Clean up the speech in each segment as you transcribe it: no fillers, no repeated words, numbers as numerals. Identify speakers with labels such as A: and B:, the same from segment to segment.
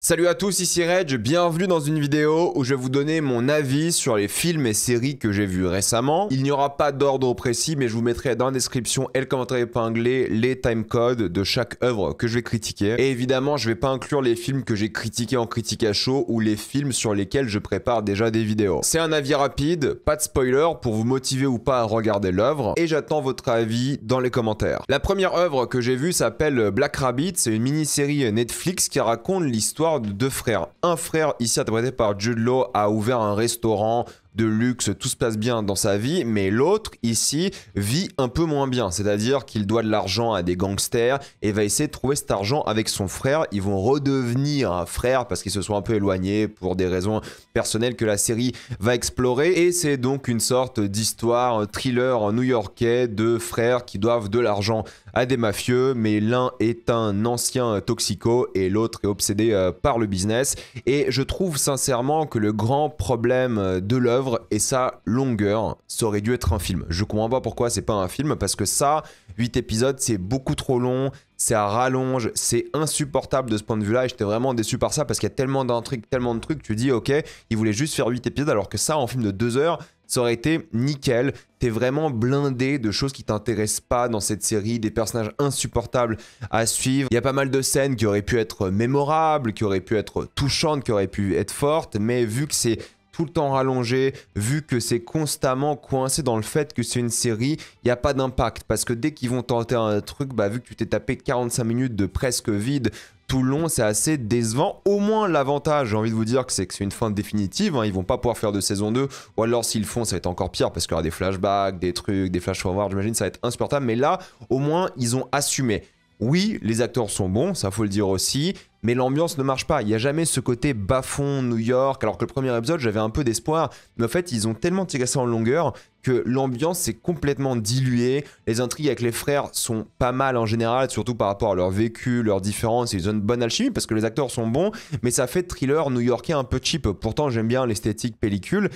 A: Salut à tous, ici Reg, bienvenue dans une vidéo où je vais vous donner mon avis sur les films et séries que j'ai vus récemment. Il n'y aura pas d'ordre précis, mais je vous mettrai dans la description et le commentaire épinglé les timecodes de chaque œuvre que je vais critiquer. Et évidemment, je vais pas inclure les films que j'ai critiqués en critique à chaud ou les films sur lesquels je prépare déjà des vidéos. C'est un avis rapide, pas de spoiler pour vous motiver ou pas à regarder l'œuvre, et j'attends votre avis dans les commentaires. La première œuvre que j'ai vue s'appelle Black Rabbit, c'est une mini-série Netflix qui raconte l'histoire de deux frères. Un frère, ici interprété par Jude Law, a ouvert un restaurant de luxe, tout se passe bien dans sa vie, mais l'autre, ici, vit un peu moins bien, c'est-à-dire qu'il doit de l'argent à des gangsters et va essayer de trouver cet argent avec son frère. Ils vont redevenir frères parce qu'ils se sont un peu éloignés pour des raisons personnelles que la série va explorer, et c'est donc une sorte d'histoire thriller new-yorkais de frères qui doivent de l'argent à des mafieux, mais l'un est un ancien toxico et l'autre est obsédé par le business. Et je trouve sincèrement que le grand problème de l'œuvre est sa longueur. Ça aurait dû être un film. Je comprends pas pourquoi c'est pas un film, parce que ça, 8 épisodes, c'est beaucoup trop long, c'est à rallonge, c'est insupportable de ce point de vue-là, et j'étais vraiment déçu par ça, parce qu'il y a tellement d'intrigues, tellement de trucs, tu dis ok, ils voulaient juste faire 8 épisodes, alors que ça, en film de 2 heures, ça aurait été nickel. T'es vraiment blindé de choses qui t'intéressent pas dans cette série, des personnages insupportables à suivre. Il y a pas mal de scènes qui auraient pu être mémorables, qui auraient pu être touchantes, qui auraient pu être fortes, mais vu que c'est tout le temps rallongé, vu que c'est constamment coincé dans le fait que c'est une série, il n'y a pas d'impact. Parce que dès qu'ils vont tenter un truc, vu que tu t'es tapé 45 minutes de presque vide tout le long, c'est assez décevant. Au moins, l'avantage, j'ai envie de vous dire, que c'est une fin définitive. Ils vont pas pouvoir faire de saison 2. Ou alors, s'ils le font, ça va être encore pire parce qu'il y aura des flashbacks, des trucs, des flash-forward. J'imagine ça va être insupportable. Mais là, au moins, ils ont assumé. Oui, les acteurs sont bons, ça faut le dire aussi, mais l'ambiance ne marche pas. Il n'y a jamais ce côté bas-fond New York, alors que le premier épisode, j'avais un peu d'espoir. Mais en fait, ils ont tellement tiré ça en longueur que l'ambiance s'est complètement diluée. Les intrigues avec les frères sont pas mal en général, surtout par rapport à leur vécu, leurs différences. Ils ont une bonne alchimie parce que les acteurs sont bons, mais ça fait thriller new-yorkais un peu cheap. Pourtant, j'aime bien l'esthétique pellicule.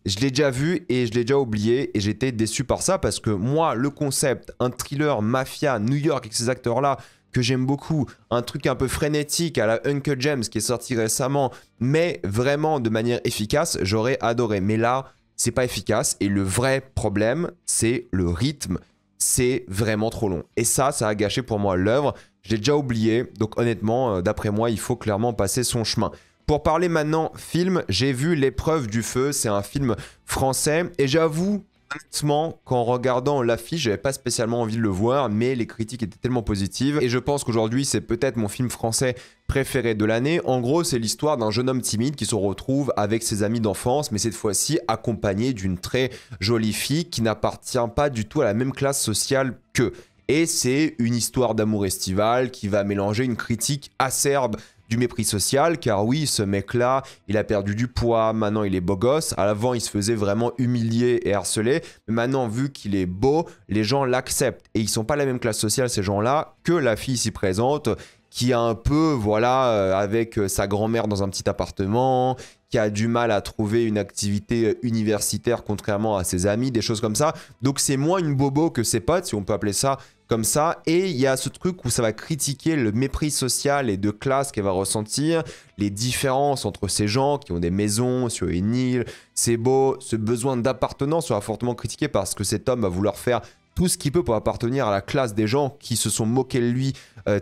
A: Je l'ai déjà vu et je l'ai déjà oublié, et j'étais déçu par ça parce que moi, le concept, un thriller mafia New York avec ces acteurs-là que j'aime beaucoup, un truc un peu frénétique à la Uncut Gems qui est sorti récemment, mais vraiment de manière efficace, j'aurais adoré. Mais là, c'est pas efficace, et le vrai problème, c'est le rythme. C'est vraiment trop long. Et ça a gâché pour moi l'œuvre. Je l'ai déjà oublié, donc honnêtement, d'après moi, il faut clairement passer son chemin. Pour parler maintenant film, j'ai vu L'épreuve du feu, c'est un film français, et j'avoue honnêtement qu'en regardant l'affiche, j'avais pas spécialement envie de le voir, mais les critiques étaient tellement positives, et je pense qu'aujourd'hui c'est peut-être mon film français préféré de l'année. En gros, c'est l'histoire d'un jeune homme timide qui se retrouve avec ses amis d'enfance, mais cette fois-ci accompagné d'une très jolie fille qui n'appartient pas du tout à la même classe sociale qu'eux. Et c'est une histoire d'amour estival qui va mélanger une critique acerbe du mépris social, car oui, ce mec-là, il a perdu du poids, maintenant il est beau gosse. À l'avant, il se faisait vraiment humilier et harceler, mais maintenant, vu qu'il est beau, les gens l'acceptent. Et ils sont pas la même classe sociale, ces gens-là, que la fille ici présente, qui a un peu, voilà, avec sa grand-mère dans un petit appartement, qui a du mal à trouver une activité universitaire contrairement à ses amis, des choses comme ça. Donc c'est moins une bobo que ses potes, si on peut appeler ça comme ça. Et il y a ce truc où ça va critiquer le mépris social et de classe qu'elle va ressentir, les différences entre ces gens qui ont des maisons sur une île, c'est beau, ce besoin d'appartenance sera fortement critiqué parce que cet homme va vouloir faire tout ce qu'il peut pour appartenir à la classe des gens qui se sont moqués de lui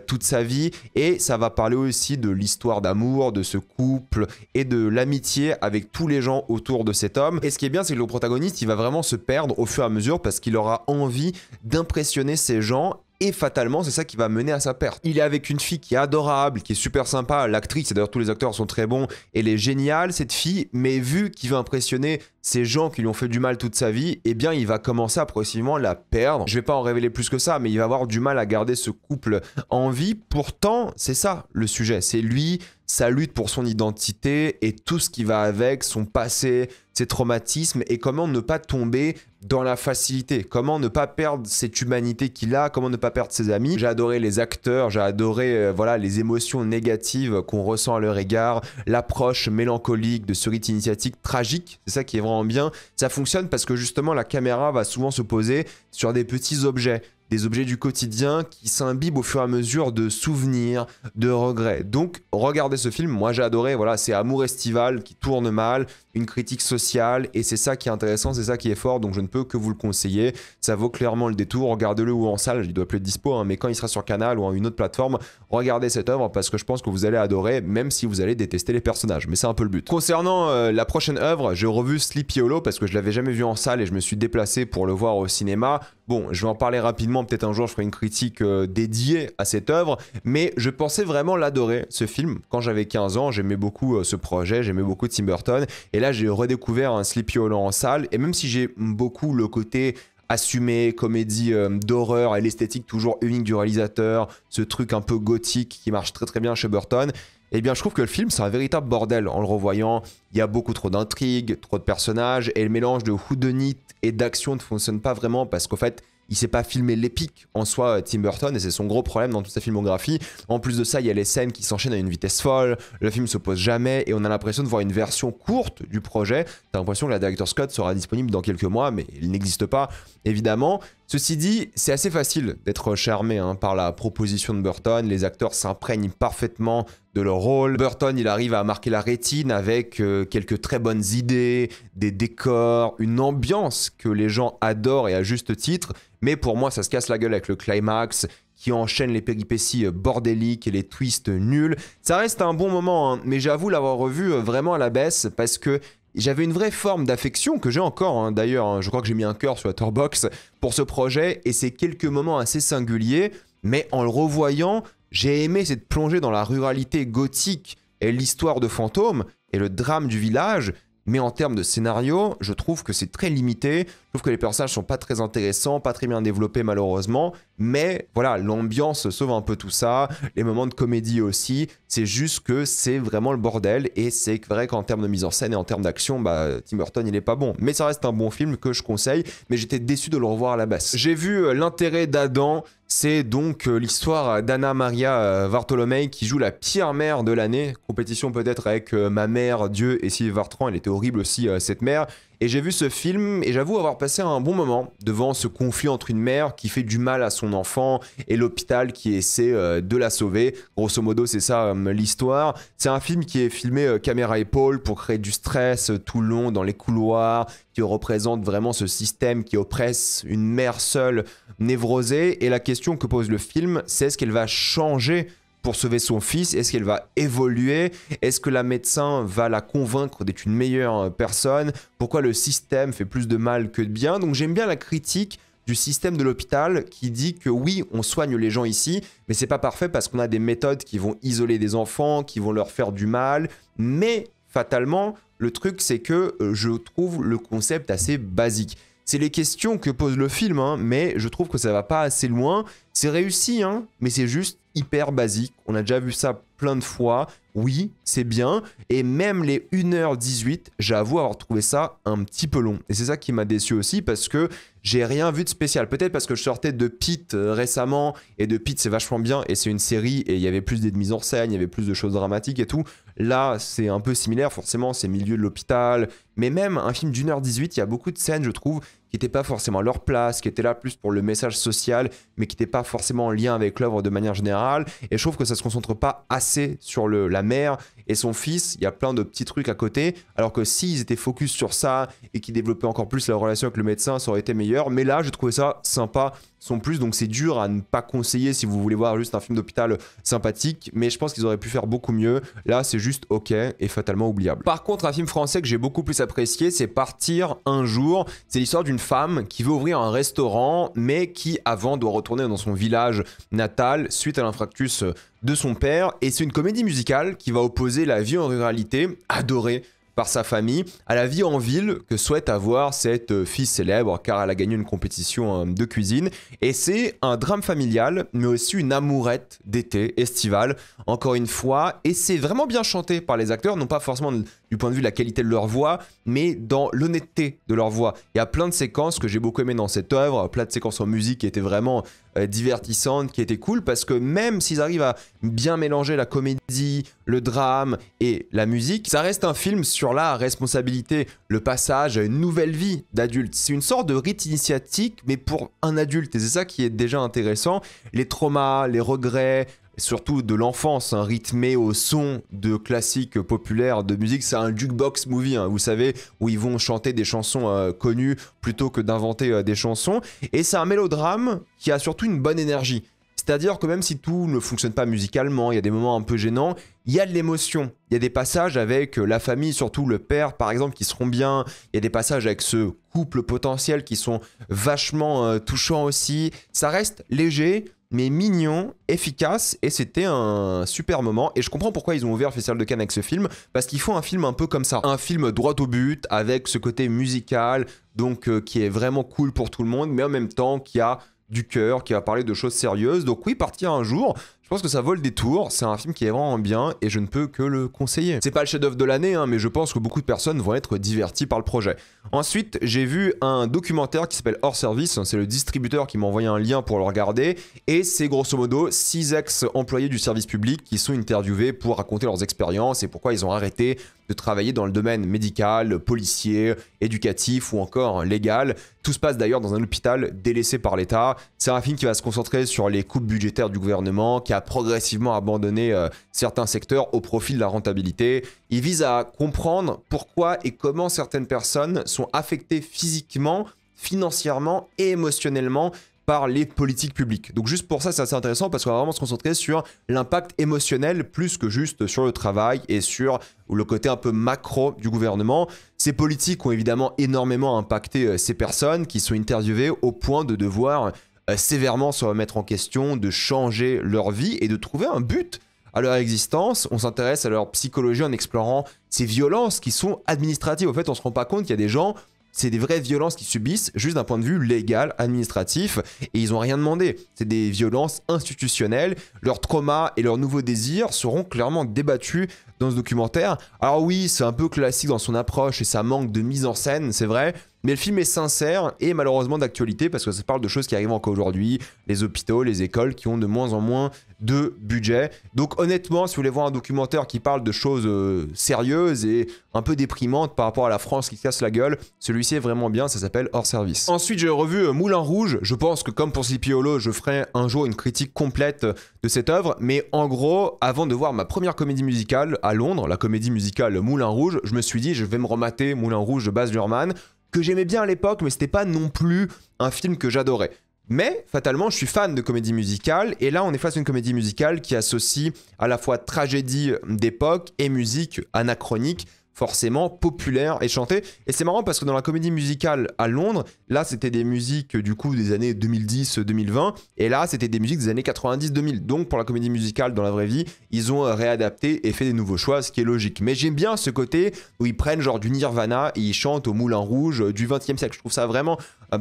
A: toute sa vie. Et ça va parler aussi de l'histoire d'amour, de ce couple et de l'amitié avec tous les gens autour de cet homme. Et ce qui est bien, c'est que le protagoniste, il va vraiment se perdre au fur et à mesure parce qu'il aura envie d'impressionner ces gens. Et fatalement, c'est ça qui va mener à sa perte. Il est avec une fille qui est adorable, qui est super sympa. L'actrice, et d'ailleurs tous les acteurs sont très bons, elle est géniale cette fille, mais vu qu'il veut impressionner ces gens qui lui ont fait du mal toute sa vie, eh bien il va commencer à progressivement la perdre. Je vais pas en révéler plus que ça, mais il va avoir du mal à garder ce couple en vie. Pourtant, c'est ça le sujet, c'est lui, sa lutte pour son identité et tout ce qui va avec, son passé, ses traumatismes, et comment ne pas tomber dans la facilité, comment ne pas perdre cette humanité qu'il a, comment ne pas perdre ses amis. J'ai adoré les acteurs, j'ai adoré voilà, les émotions négatives qu'on ressent à leur égard, l'approche mélancolique de ce rite initiatique tragique, c'est ça qui est vraiment bien. Ça fonctionne parce que justement la caméra va souvent se poser sur des petits objets, des objets du quotidien qui s'imbibent au fur et à mesure de souvenirs, de regrets. Donc regardez ce film, moi j'ai adoré, voilà, c'est amour estival qui tourne mal, une critique sociale, et c'est ça qui est intéressant, c'est ça qui est fort, donc je ne peux que vous le conseiller. Ça vaut clairement le détour, regardez-le ou en salle, il doit plus être dispo, hein, mais quand il sera sur Canal ou en une autre plateforme, regardez cette œuvre parce que je pense que vous allez adorer, même si vous allez détester les personnages, mais c'est un peu le but. Concernant la prochaine œuvre, j'ai revu Sleepy Hollow parce que je l'avais jamais vu en salle et je me suis déplacé pour le voir au cinéma. Bon, je vais en parler rapidement, peut-être un jour je ferai une critique dédiée à cette œuvre, mais je pensais vraiment l'adorer, ce film. Quand j'avais 15 ans, j'aimais beaucoup ce projet, j'aimais beaucoup Tim Burton, et là j'ai redécouvert un Sleepy Hollow en salle, et même si j'ai beaucoup le côté assumé, comédie d'horreur et l'esthétique toujours unique du réalisateur, ce truc un peu gothique qui marche très très bien chez Burton, eh bien je trouve que le film c'est un véritable bordel en le revoyant. Il y a beaucoup trop d'intrigues, trop de personnages, et le mélange de whodunit et d'action ne fonctionne pas vraiment parce qu'en fait il sait pas filmer l'épique en soi, Tim Burton, et c'est son gros problème dans toute sa filmographie. En plus de ça, il y a les scènes qui s'enchaînent à une vitesse folle, le film se pose jamais, et on a l'impression de voir une version courte du projet. T'as l'impression que la Director's Cut sera disponible dans quelques mois, mais il n'existe pas, évidemment. Ceci dit, c'est assez facile d'être charmé par la proposition de Burton, les acteurs s'imprègnent parfaitement de leur rôle. Burton, il arrive à marquer la rétine avec quelques très bonnes idées, des décors, une ambiance que les gens adorent et à juste titre, mais pour moi, ça se casse la gueule avec le climax qui enchaîne les péripéties bordéliques et les twists nuls. Ça reste un bon moment, mais j'avoue l'avoir revu vraiment à la baisse parce que j'avais une vraie forme d'affection que j'ai encore, d'ailleurs, je crois que j'ai mis un cœur sur Letterboxd pour ce projet, et c'est quelques moments assez singuliers, mais en le revoyant, j'ai aimé cette plongée dans la ruralité gothique et l'histoire de fantômes et le drame du village, mais en termes de scénario, je trouve que c'est très limité, je trouve que les personnages sont pas très intéressants, pas très bien développés malheureusement, mais voilà, l'ambiance sauve un peu tout ça, les moments de comédie aussi, c'est juste que c'est vraiment le bordel, et c'est vrai qu'en termes de mise en scène et en termes d'action, Tim Burton il est pas bon, mais ça reste un bon film que je conseille, mais j'étais déçu de le revoir à la baisse. J'ai vu l'intérêt d'Adam, c'est donc l'histoire d'Anna Maria Vartolomei qui joue la pire mère de l'année, compétition peut-être avec Ma Mère, Dieu et Sylvie Vartan, elle était horrible aussi cette mère. Et j'ai vu ce film et j'avoue avoir passé un bon moment devant ce conflit entre une mère qui fait du mal à son enfant et l'hôpital qui essaie de la sauver. Grosso modo, c'est ça l'histoire. C'est un film qui est filmé caméra épaule pour créer du stress tout le long dans les couloirs, qui représente vraiment ce système qui oppresse une mère seule, névrosée. Et la question que pose le film, c'est est-ce qu'elle va changer pour sauver son fils? Est-ce qu'elle va évoluer? Est-ce que la médecin va la convaincre d'être une meilleure personne? Pourquoi le système fait plus de mal que de bien? Donc j'aime bien la critique du système de l'hôpital qui dit que oui, on soigne les gens ici, mais c'est pas parfait parce qu'on a des méthodes qui vont isoler des enfants, qui vont leur faire du mal, mais fatalement, le truc c'est que je trouve le concept assez basique. C'est les questions que pose le film, mais je trouve que ça va pas assez loin. C'est réussi, mais c'est juste hyper basique. On a déjà vu ça plein de fois. Oui, c'est bien. Et même les 1h18, j'avoue avoir trouvé ça un petit peu long. Et c'est ça qui m'a déçu aussi parce que j'ai rien vu de spécial. Peut-être parce que je sortais de Pitt récemment. Et de Pitt, c'est vachement bien. Et c'est une série. Et il y avait plus de mise en scène. Il y avait plus de choses dramatiques et tout. Là, c'est un peu similaire. Forcément, c'est milieu de l'hôpital. Mais même un film d'1h18, il y a beaucoup de scènes, je trouve, qui n'étaient pas forcément à leur place, qui étaient là plus pour le message social, mais qui n'étaient pas forcément en lien avec l'œuvre de manière générale. Et je trouve que ça se concentre pas assez sur la mère et son fils. Il y a plein de petits trucs à côté, alors que s'ils étaient focus sur ça et qu'ils développaient encore plus la relation avec le médecin, ça aurait été meilleur. Mais là, je trouvais ça sympa, sans plus, donc c'est dur à ne pas conseiller si vous voulez voir juste un film d'hôpital sympathique, mais je pense qu'ils auraient pu faire beaucoup mieux. Là, c'est juste ok et fatalement oubliable. Par contre, un film français que j'ai beaucoup plus apprécié, c'est Partir un jour. C'est l'histoire d'une femme qui veut ouvrir un restaurant, mais qui, avant, doit retourner dans son village natal suite à l'infarctus de son père. Et c'est une comédie musicale qui va opposer la vie en ruralité, adorée par sa famille, à la vie en ville que souhaite avoir cette fille célèbre car elle a gagné une compétition de cuisine. Et c'est un drame familial, mais aussi une amourette d'été, estivale, encore une fois. Et c'est vraiment bien chanté par les acteurs, non pas forcément du point de vue de la qualité de leur voix, mais dans l'honnêteté de leur voix. Il y a plein de séquences que j'ai beaucoup aimé dans cette œuvre, plein de séquences en musique qui étaient vraiment divertissante, qui était cool, parce que même s'ils arrivent à bien mélanger la comédie, le drame et la musique, ça reste un film sur la responsabilité, le passage à une nouvelle vie d'adulte. C'est une sorte de rite initiatique, mais pour un adulte, et c'est ça qui est déjà intéressant. Les traumas, les regrets, surtout de l'enfance, rythmé au son de classiques populaires de musique. C'est un jukebox movie, vous savez, où ils vont chanter des chansons connues plutôt que d'inventer des chansons. Et c'est un mélodrame qui a surtout une bonne énergie. C'est-à-dire que même si tout ne fonctionne pas musicalement, il y a des moments un peu gênants, il y a de l'émotion. Il y a des passages avec la famille, surtout le père par exemple, qui seront bien. Il y a des passages avec ce couple potentiel qui sont vachement touchants aussi. Ça reste léger, mais mignon, efficace, et c'était un super moment. Et je comprends pourquoi ils ont ouvert le Festival de Cannes avec ce film, parce qu'ils font un film un peu comme ça. Un film droit au but, avec ce côté musical, donc qui est vraiment cool pour tout le monde, mais en même temps qui a du cœur, qui va parler de choses sérieuses. Donc oui, Partir un jour, je pense que ça vaut le détour. C'est un film qui est vraiment bien et je ne peux que le conseiller. C'est pas le chef-d'œuvre de l'année, mais je pense que beaucoup de personnes vont être diverties par le projet. Ensuite, j'ai vu un documentaire qui s'appelle Hors Service. C'est le distributeur qui m'a envoyé un lien pour le regarder. Et c'est grosso modo 6 ex-employés du service public qui sont interviewés pour raconter leurs expériences et pourquoi ils ont arrêté de travailler dans le domaine médical, policier, éducatif ou encore légal. Tout se passe d'ailleurs dans un hôpital délaissé par l'État. C'est un film qui va se concentrer sur les coupes budgétaires du gouvernement, qui a progressivement abandonné certains secteurs au profit de la rentabilité. Il vise à comprendre pourquoi et comment certaines personnes sont affectées physiquement, financièrement et émotionnellement par les politiques publiques. Donc juste pour ça, c'est assez intéressant parce qu'on va vraiment se concentrer sur l'impact émotionnel plus que juste sur le travail et sur le côté un peu macro du gouvernement. Ces politiques ont évidemment énormément impacté ces personnes qui sont interviewées au point de devoir sévèrement se remettre en question, de changer leur vie et de trouver un but à leur existence. On s'intéresse à leur psychologie en explorant ces violences qui sont administratives. En fait, on se rend pas compte qu'il y a des gens, c'est des vraies violences qu'ils subissent juste d'un point de vue légal, administratif, et ils n'ont rien demandé. C'est des violences institutionnelles. Leurs traumas et leurs nouveaux désirs seront clairement débattus dans ce documentaire. Alors oui, c'est un peu classique dans son approche et ça manque de mise en scène, c'est vrai, mais le film est sincère et malheureusement d'actualité parce que ça parle de choses qui arrivent encore aujourd'hui, les hôpitaux, les écoles qui ont de moins en moins de budget. Donc honnêtement, si vous voulez voir un documentaire qui parle de choses sérieuses et un peu déprimantes par rapport à la France qui casse la gueule, celui-ci est vraiment bien, ça s'appelle Hors Service. Ensuite, j'ai revu Moulin Rouge. Je pense que comme pour Sleepy Hollow, je ferai un jour une critique complète de cette œuvre, mais en gros, avant de voir ma première comédie musicale à Londres, la comédie musicale Moulin Rouge, je me suis dit, je vais me remater Moulin Rouge de Baz Luhrmann, que j'aimais bien à l'époque, mais c'était pas non plus un film que j'adorais. Mais, fatalement, je suis fan de comédie musicale, et là, on est face à une comédie musicale qui associe à la fois tragédie d'époque et musique anachronique, forcément populaire et chantée. Et c'est marrant parce que dans la comédie musicale à Londres, là, c'était des musiques du coup des années 2010-2020, et là, c'était des musiques des années 90-2000. Donc, pour la comédie musicale dans la vraie vie, ils ont réadapté et fait des nouveaux choix, ce qui est logique. Mais j'aime bien ce côté où ils prennent genre du Nirvana et ils chantent au Moulin Rouge du 20e siècle. Je trouve ça vraiment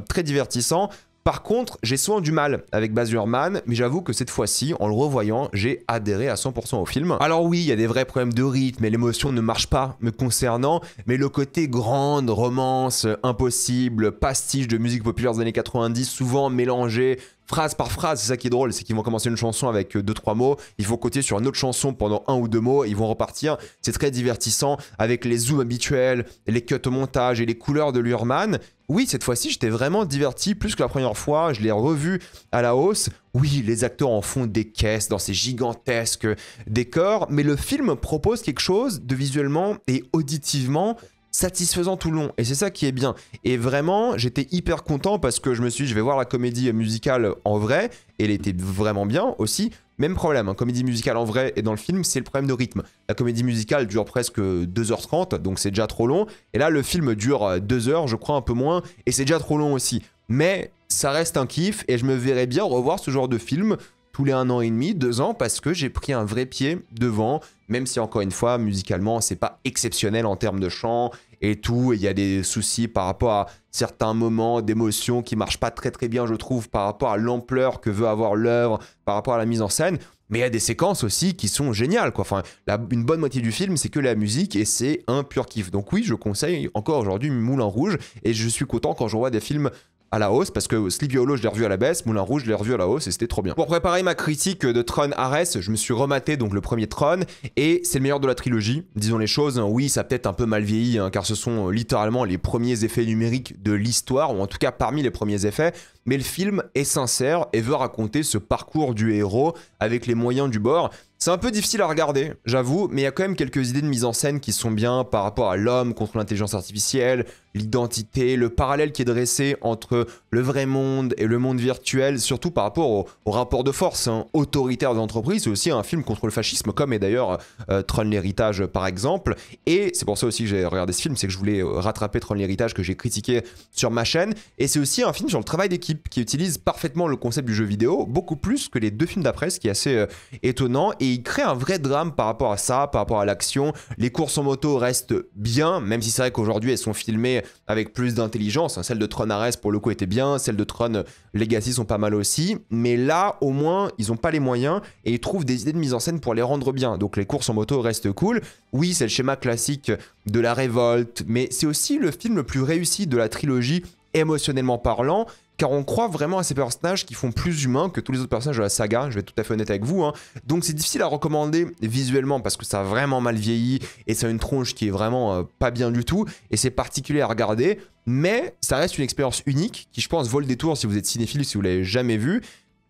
A: très divertissant. Par contre, j'ai souvent du mal avec Baz Luhrmann, mais j'avoue que cette fois-ci, en le revoyant, j'ai adhéré à 100% au film. Alors oui, il y a des vrais problèmes de rythme et l'émotion ne marche pas me concernant, mais le côté grande, romance, impossible, pastiche de musique populaire des années 90, souvent mélangé phrase par phrase, c'est ça qui est drôle, c'est qu'ils vont commencer une chanson avec 2-3 mots, ils vont côté sur une autre chanson pendant 1 ou 2 mots, ils vont repartir. C'est très divertissant avec les zooms habituels, les cuts au montage et les couleurs de Luhrmann. Oui, cette fois-ci, j'étais vraiment diverti plus que la première fois, je l'ai revu à la hausse. Oui, les acteurs en font des caisses dans ces gigantesques décors, mais le film propose quelque chose de visuellement et auditivement satisfaisant tout le long, et c'est ça qui est bien. Et vraiment, j'étais hyper content parce que je me suis dit, je vais voir la comédie musicale en vrai, et elle était vraiment bien aussi. Même problème, comédie musicale en vrai et dans le film, c'est le problème de rythme. La comédie musicale dure presque 2h30, donc c'est déjà trop long, et là, le film dure 2 heures, je crois un peu moins, et c'est déjà trop long aussi. Mais ça reste un kiff, et je me verrais bien revoir ce genre de film tous les 1 an et demi, 2 ans, parce que j'ai pris un vrai pied devant, même si encore une fois, musicalement, c'est pas exceptionnel en termes de chant et tout, et il y a des soucis par rapport à certains moments d'émotion qui marchent pas très bien, je trouve, par rapport à l'ampleur que veut avoir l'œuvre, par rapport à la mise en scène, mais il y a des séquences aussi qui sont géniales, quoi. Enfin, une bonne moitié du film, c'est que la musique, et c'est un pur kiff. Donc oui, je conseille encore aujourd'hui Moulin Rouge, et je suis content quand je vois des films à la hausse, parce que Sleepy Hollow, je l'ai revu à la baisse, Moulin Rouge, je l'ai revu à la hausse, et c'était trop bien. Pour préparer ma critique de Tron Ares, je me suis rematé donc le premier Tron, et c'est le meilleur de la trilogie, disons les choses. Oui, ça a peut-être un peu mal vieilli, hein, car ce sont littéralement les premiers effets numériques de l'histoire, ou en tout cas parmi les premiers effets, mais le film est sincère et veut raconter ce parcours du héros avec les moyens du bord. C'est un peu difficile à regarder, j'avoue, mais il y a quand même quelques idées de mise en scène qui sont bien par rapport à l'homme contre l'intelligence artificielle, l'identité, le parallèle qui est dressé entre le vrai monde et le monde virtuel, surtout par rapport au rapport de force autoritaire des entreprises. C'est aussi un film contre le fascisme, comme est d'ailleurs Tron l'héritage par exemple. Et c'est pour ça aussi que j'ai regardé ce film, c'est que je voulais rattraper Tron l'héritage que j'ai critiqué sur ma chaîne. Et c'est aussi un film sur le travail d'équipe qui utilise parfaitement le concept du jeu vidéo, beaucoup plus que les deux films d'après, ce qui est assez étonnant. Et il crée un vrai drame par rapport à ça, par rapport à l'action. Les courses en moto restent bien, même si c'est vrai qu'aujourd'hui elles sont filmées avec plus d'intelligence. Celle de Tron Ares pour le coup était bien, celles de Tron Legacy sont pas mal aussi, mais là au moins ils ont pas les moyens et ils trouvent des idées de mise en scène pour les rendre bien. Donc les courses en moto restent cool. Oui, c'est le schéma classique de la révolte, mais c'est aussi le film le plus réussi de la trilogie émotionnellement parlant, car on croit vraiment à ces personnages qui font plus humains que tous les autres personnages de la saga, je vais être tout à fait honnête avec vous, hein. Donc c'est difficile à recommander visuellement parce que ça a vraiment mal vieilli et ça a une tronche qui est vraiment pas bien du tout et c'est particulier à regarder, mais ça reste une expérience unique qui je pense vaut le détour si vous êtes cinéphile, si vous l'avez jamais vu.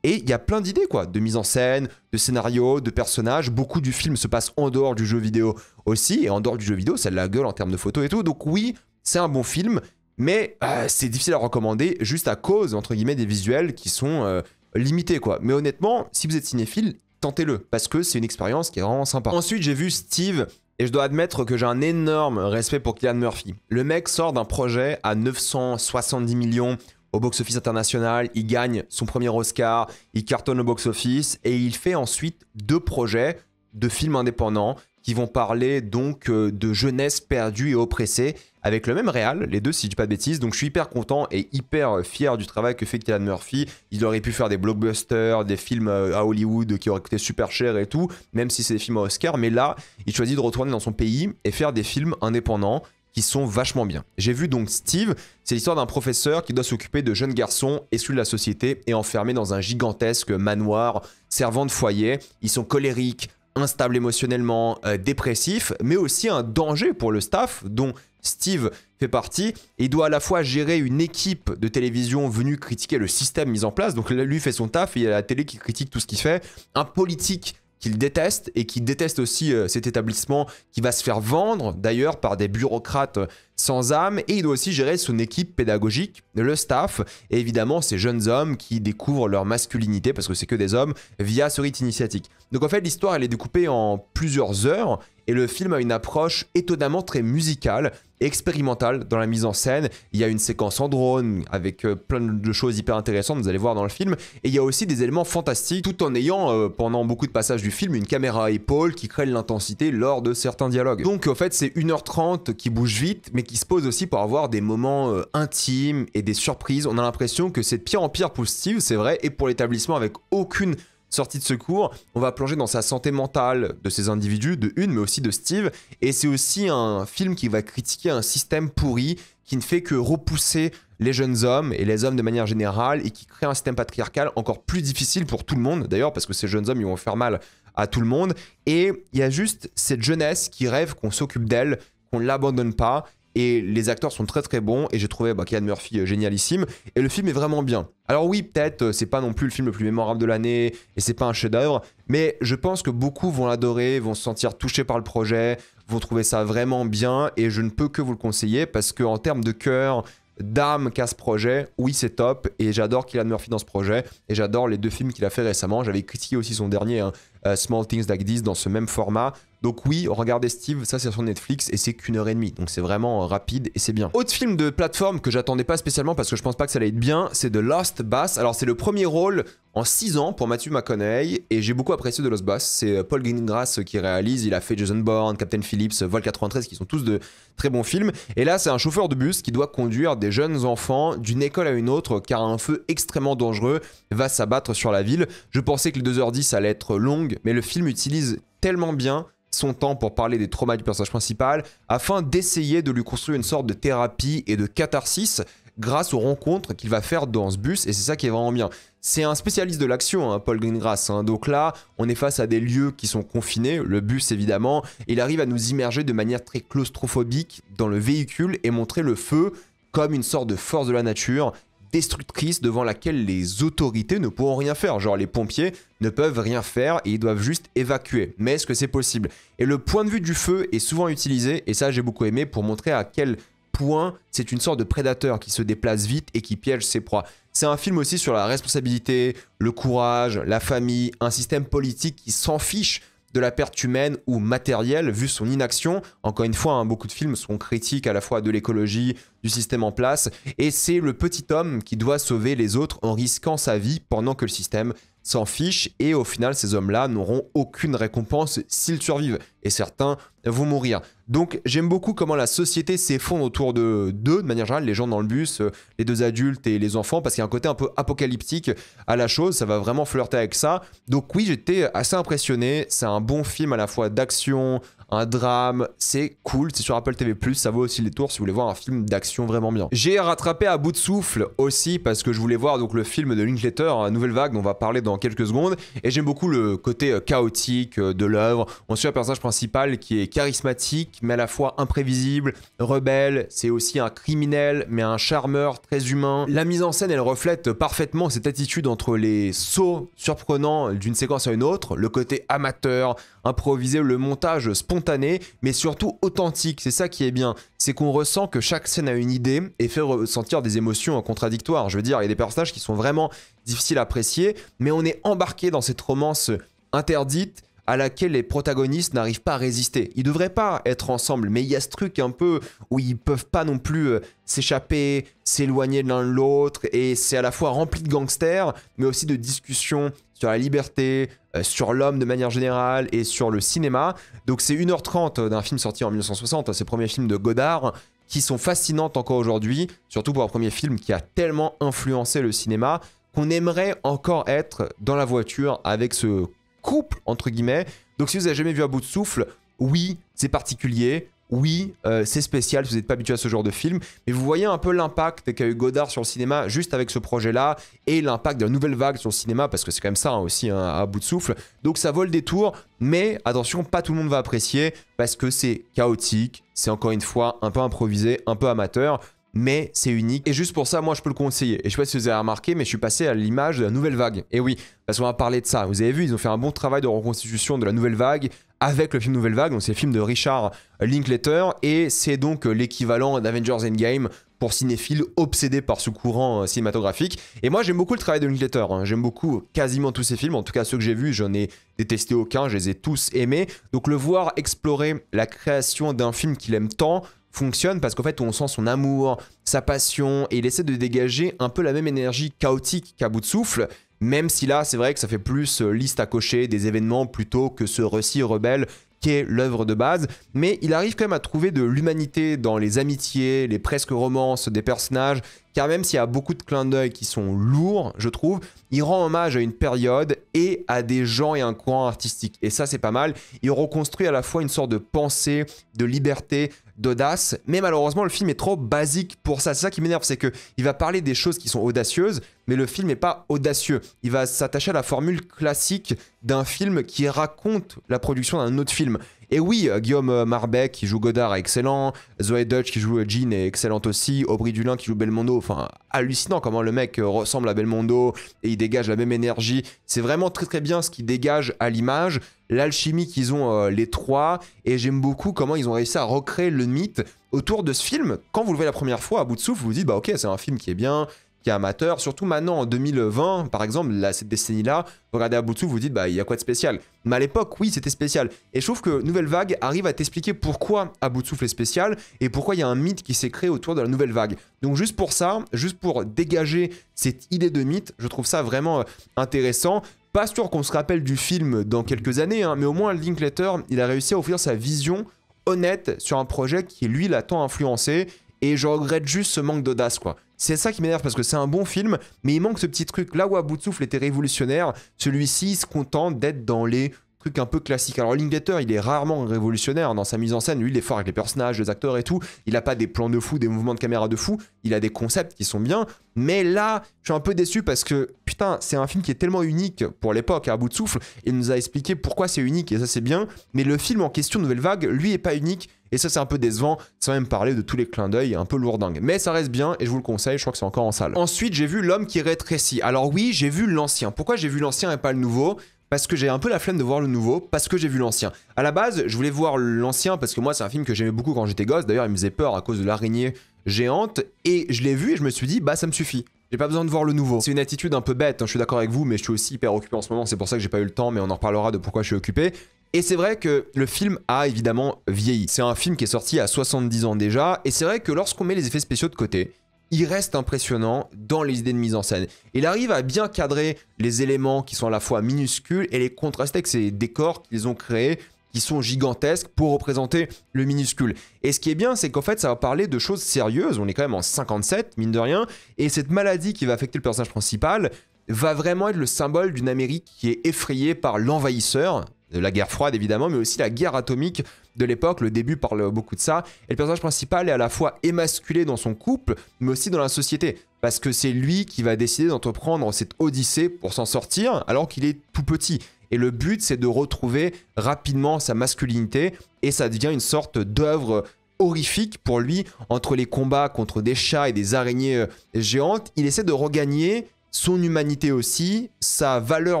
A: Et il y a plein d'idées quoi, de mise en scène, de scénario, de personnages. Beaucoup du film se passe en dehors du jeu vidéo aussi, et en dehors du jeu vidéo ça a de la gueule en termes de photos et tout, donc oui, c'est un bon film. Mais c'est difficile à recommander juste à cause, entre guillemets, des visuels qui sont limités, quoi. Mais honnêtement, si vous êtes cinéphile, tentez-le, parce que c'est une expérience qui est vraiment sympa. Ensuite, j'ai vu Steve, et je dois admettre que j'ai un énorme respect pour Cillian Murphy. Le mec sort d'un projet à 970 millions au box-office international, il gagne son premier Oscar, il cartonne au box-office, et il fait ensuite 2 projets de films indépendants qui vont parler donc de jeunesse perdue et oppressée, avec le même réal, les deux si je dis pas de bêtises, donc je suis hyper content et hyper fier du travail que fait Cillian Murphy. Il aurait pu faire des blockbusters, des films à Hollywood qui auraient coûté super cher et tout, même si c'est des films à Oscar, mais là, il choisit de retourner dans son pays et faire des films indépendants qui sont vachement bien. J'ai vu donc Steve, c'est l'histoire d'un professeur qui doit s'occuper de jeunes garçons exclus de la société et enfermés dans un gigantesque manoir servant de foyer. Ils sont colériques, instables émotionnellement, dépressifs, mais aussi un danger pour le staff dont Steve fait partie. Et il doit à la fois gérer une équipe de télévision venue critiquer le système mis en place, donc lui fait son taf et il y a la télé qui critique tout ce qu'il fait, un politique qu'il déteste et qui déteste aussi cet établissement qui va se faire vendre d'ailleurs par des bureaucrates sans âme, et il doit aussi gérer son équipe pédagogique, le staff, et évidemment ces jeunes hommes qui découvrent leur masculinité, parce que c'est que des hommes, via ce rite initiatique. Donc en fait l'histoire elle est découpée en plusieurs heures, et le film a une approche étonnamment très musicale et expérimentale dans la mise en scène. Il y a une séquence en drone avec plein de choses hyper intéressantes, vous allez voir dans le film, et il y a aussi des éléments fantastiques, tout en ayant pendant beaucoup de passages du film une caméra à épaule qui crée de l'intensité lors de certains dialogues. Donc en fait c'est 1h30 qui bouge vite, mais qui se pose aussi pour avoir des moments intimes et des surprises. On a l'impression que c'est de pire en pire pour Steve, c'est vrai, et pour l'établissement avec aucune sortie de secours. On va plonger dans sa santé mentale de ces individus, de une, mais aussi de Steve. Et c'est aussi un film qui va critiquer un système pourri qui ne fait que repousser les jeunes hommes et les hommes de manière générale et qui crée un système patriarcal encore plus difficile pour tout le monde, d'ailleurs, parce que ces jeunes hommes, ils vont faire mal à tout le monde. Et il y a juste cette jeunesse qui rêve qu'on s'occupe d'elle, qu'on ne l'abandonne pas. Et les acteurs sont très très bons et j'ai trouvé Cillian Murphy génialissime et le film est vraiment bien. Alors oui, peut-être c'est pas non plus le film le plus mémorable de l'année et c'est pas un chef-d'œuvre, mais je pense que beaucoup vont l'adorer, vont se sentir touchés par le projet, vont trouver ça vraiment bien et je ne peux que vous le conseiller parce qu'en termes de cœur, d'âme qu'a ce projet, oui c'est top et j'adore Cillian Murphy dans ce projet et j'adore les 2 films qu'il a fait récemment. J'avais critiqué aussi son dernier Small Things Like This dans ce même format. Donc oui, regardez Steve, ça c'est sur Netflix et c'est qu'1h30, donc c'est vraiment rapide et c'est bien. Autre film de plateforme que j'attendais pas spécialement parce que je pense pas que ça allait être bien, c'est The Lost Boss. Alors c'est le premier rôle en 6 ans pour Matthew McConaughey et j'ai beaucoup apprécié The Lost Boss. C'est Paul Greengrass qui réalise, il a fait Jason Bourne, Captain Phillips, Vol 93 qui sont tous de très bons films. Et là c'est un chauffeur de bus qui doit conduire des jeunes enfants d'une école à une autre car un feu extrêmement dangereux va s'abattre sur la ville. Je pensais que les 2h10 allaient être longues, mais le film utilise tellement bien son temps pour parler des traumas du personnage principal afin d'essayer de lui construire une sorte de thérapie et de catharsis. grâce aux rencontres qu'il va faire dans ce bus, et c'est ça qui est vraiment bien. C'est un spécialiste de l'action, hein, Paul Greengrass, hein. Donc là, on est face à des lieux qui sont confinés, le bus évidemment, et il arrive à nous immerger de manière très claustrophobique dans le véhicule et montrer le feu comme une sorte de force de la nature, destructrice devant laquelle les autorités ne pourront rien faire. Genre les pompiers ne peuvent rien faire et ils doivent juste évacuer. Mais est-ce que c'est possible? Et le point de vue du feu est souvent utilisé, et ça j'ai beaucoup aimé, pour montrer à quel point c'est une sorte de prédateur qui se déplace vite et qui piège ses proies. C'est un film aussi sur la responsabilité, le courage, la famille, un système politique qui s'en fiche de la perte humaine ou matérielle vu son inaction. Encore une fois, hein, beaucoup de films sont critiques à la fois de l'écologie, du système en place, et c'est le petit homme qui doit sauver les autres en risquant sa vie pendant que le système s'en fiche, et au final ces hommes-là n'auront aucune récompense s'ils survivent, et certains vont mourir. Donc j'aime beaucoup comment la société s'effondre autour d'eux, de manière générale, les gens dans le bus, les deux adultes et les enfants, parce qu'il y a un côté un peu apocalyptique à la chose, ça va vraiment flirter avec ça. Donc oui, j'étais assez impressionné, c'est un bon film à la fois d'action, un drame, c'est cool, c'est sur Apple TV+, ça vaut aussi les tours si vous voulez voir un film d'action vraiment bien. J'ai rattrapé à bout de souffle aussi parce que je voulais voir donc le film de Linklater, Nouvelle Vague, dont on va parler dans quelques secondes, et j'aime beaucoup le côté chaotique de l'œuvre. On suit un personnage principal qui est charismatique mais à la fois imprévisible, rebelle, c'est aussi un criminel mais un charmeur très humain. La mise en scène elle reflète parfaitement cette attitude entre les sauts surprenants d'une séquence à une autre, le côté amateur, improvisé, le montage spontané, mais surtout authentique. C'est ça qui est bien, c'est qu'on ressent que chaque scène a une idée et fait ressentir des émotions contradictoires. Je veux dire, il y a des personnages qui sont vraiment difficiles à apprécier, mais on est embarqué dans cette romance interdite à laquelle les protagonistes n'arrivent pas à résister. Ils devraient pas être ensemble, mais il y a ce truc un peu où ils peuvent pas non plus s'échapper, s'éloigner de l'un de l'autre, et c'est à la fois rempli de gangsters, mais aussi de discussions sur la liberté, sur l'homme de manière générale et sur le cinéma. Donc c'est 1h30 d'un film sorti en 1960, ces premiers films de Godard, qui sont fascinantes encore aujourd'hui, surtout pour un premier film qui a tellement influencé le cinéma, qu'on aimerait encore être dans la voiture avec ce couple, entre guillemets. Donc si vous n'avez jamais vu À bout de souffle, oui, c'est particulier, oui, c'est spécial si vous n'êtes pas habitué à ce genre de film, mais vous voyez un peu l'impact qu'a eu Godard sur le cinéma juste avec ce projet-là, et l'impact de la nouvelle vague sur le cinéma, parce que c'est quand même ça hein, aussi, hein, À bout de souffle. Donc ça vole des tours, mais attention, pas tout le monde va apprécier, parce que c'est chaotique, c'est encore une fois un peu improvisé, un peu amateur, mais c'est unique. Et juste pour ça, moi, je peux le conseiller. Et je sais pas si vous avez remarqué, mais je suis passé à l'image de la nouvelle vague. Et oui, parce qu'on va parler de ça. Vous avez vu, ils ont fait un bon travail de reconstitution de la nouvelle vague avec le film Nouvelle Vague. Donc c'est le film de Richard Linklater. Et c'est donc l'équivalent d'Avengers Endgame pour cinéphiles obsédés par ce courant cinématographique. Et moi, j'aime beaucoup le travail de Linklater. Hein. J'aime beaucoup quasiment tous ses films. En tout cas, ceux que j'ai vus, j'en ai détesté aucun. Je les ai tous aimés. Donc le voir explorer la création d'un film qu'il aime tant fonctionne parce qu'en fait on sent son amour, sa passion, et il essaie de dégager un peu la même énergie chaotique qu'À bout de souffle, même si là c'est vrai que ça fait plus liste à cocher des événements plutôt que ce récit rebelle qu'est l'œuvre de base, mais il arrive quand même à trouver de l'humanité dans les amitiés, les presque romances des personnages, car même s'il y a beaucoup de clins d'œil qui sont lourds, je trouve, il rend hommage à une période et à des gens et un courant artistique, et ça c'est pas mal. Il reconstruit à la fois une sorte de pensée, de liberté, d'audace, mais malheureusement le film est trop basique pour ça. C'est ça qui m'énerve, c'est que il va parler des choses qui sont audacieuses, mais le film n'est pas audacieux. Il va s'attacher à la formule classique d'un film qui raconte la production d'un autre film. Et oui, Guillaume Marbet qui joue Godard est excellent, Zoé Deutsch qui joue Jean est excellente aussi, Aubry Dulin qui joue Belmondo, enfin hallucinant comment le mec ressemble à Belmondo et il dégage la même énergie. C'est vraiment très très bien ce qu'il dégage à l'image, l'alchimie qu'ils ont les trois, et j'aime beaucoup comment ils ont réussi à recréer le mythe autour de ce film. Quand vous le voyez la première fois, À bout de souffle, vous vous dites bah ok, c'est un film qui est bien, qui est amateur, surtout maintenant en 2020 par exemple, là, cette décennie-là, vous regardez À bout de souffle, vous dites bah il y a quoi de spécial. Mais à l'époque, oui, c'était spécial. Et je trouve que Nouvelle Vague arrive à t'expliquer pourquoi À bout de souffle est spécial et pourquoi il y a un mythe qui s'est créé autour de la Nouvelle Vague. Donc juste pour ça, juste pour dégager cette idée de mythe, je trouve ça vraiment intéressant. Pas sûr qu'on se rappelle du film dans quelques années, hein, mais au moins Linklater, il a réussi à offrir sa vision honnête sur un projet qui lui l'a tant influencé, et je regrette juste ce manque d'audace quoi. C'est ça qui m'énerve parce que c'est un bon film, mais il manque ce petit truc. Là où À bout de souffle était révolutionnaire, celui-ci se contente d'être dans les truc un peu classique. Alors Linklater, il est rarement révolutionnaire dans sa mise en scène. Lui, il est fort avec les personnages, les acteurs et tout. Il a pas des plans de fou, des mouvements de caméra de fou. Il a des concepts qui sont bien. Mais là, je suis un peu déçu parce que, putain, c'est un film qui est tellement unique pour l'époque, à bout de souffle. Il nous a expliqué pourquoi c'est unique et ça, c'est bien. Mais le film en question, Nouvelle Vague, lui, est pas unique. Et ça, c'est un peu décevant, sans même parler de tous les clins d'œil un peu lourdingues. Mais ça reste bien et je vous le conseille, je crois que c'est encore en salle. Ensuite, j'ai vu L'homme qui rétrécit. Alors oui, j'ai vu l'ancien. Pourquoi j'ai vu l'ancien et pas le nouveau ? Parce que j'ai un peu la flemme de voir le nouveau, parce que j'ai vu l'ancien. À la base, je voulais voir l'ancien parce que moi, c'est un film que j'aimais beaucoup quand j'étais gosse. D'ailleurs, il me faisait peur à cause de l'araignée géante. Et je l'ai vu et je me suis dit, bah ça me suffit. J'ai pas besoin de voir le nouveau. C'est une attitude un peu bête, hein, je suis d'accord avec vous, mais je suis aussi hyper occupé en ce moment. C'est pour ça que j'ai pas eu le temps, mais on en reparlera de pourquoi je suis occupé. Et c'est vrai que le film a évidemment vieilli. C'est un film qui est sorti à 70 ans déjà, et c'est vrai que lorsqu'on met les effets spéciaux de côté, il reste impressionnant dans les idées de mise en scène. Il arrive à bien cadrer les éléments qui sont à la fois minuscules et les contraster avec ces décors qu'ils ont créés, qui sont gigantesques pour représenter le minuscule. Et ce qui est bien, c'est qu'en fait, ça va parler de choses sérieuses. On est quand même en 57, mine de rien, et cette maladie qui va affecter le personnage principal va vraiment être le symbole d'une Amérique qui est effrayée par l'envahisseur, de la guerre froide évidemment, mais aussi la guerre atomique de l'époque. Le début parle beaucoup de ça. Et le personnage principal est à la fois émasculé dans son couple, mais aussi dans la société. Parce que c'est lui qui va décider d'entreprendre cette odyssée pour s'en sortir, alors qu'il est tout petit. Et le but, c'est de retrouver rapidement sa masculinité, et ça devient une sorte d'œuvre horrifique pour lui. Entre les combats contre des chats et des araignées géantes, il essaie de regagner son humanité aussi, sa valeur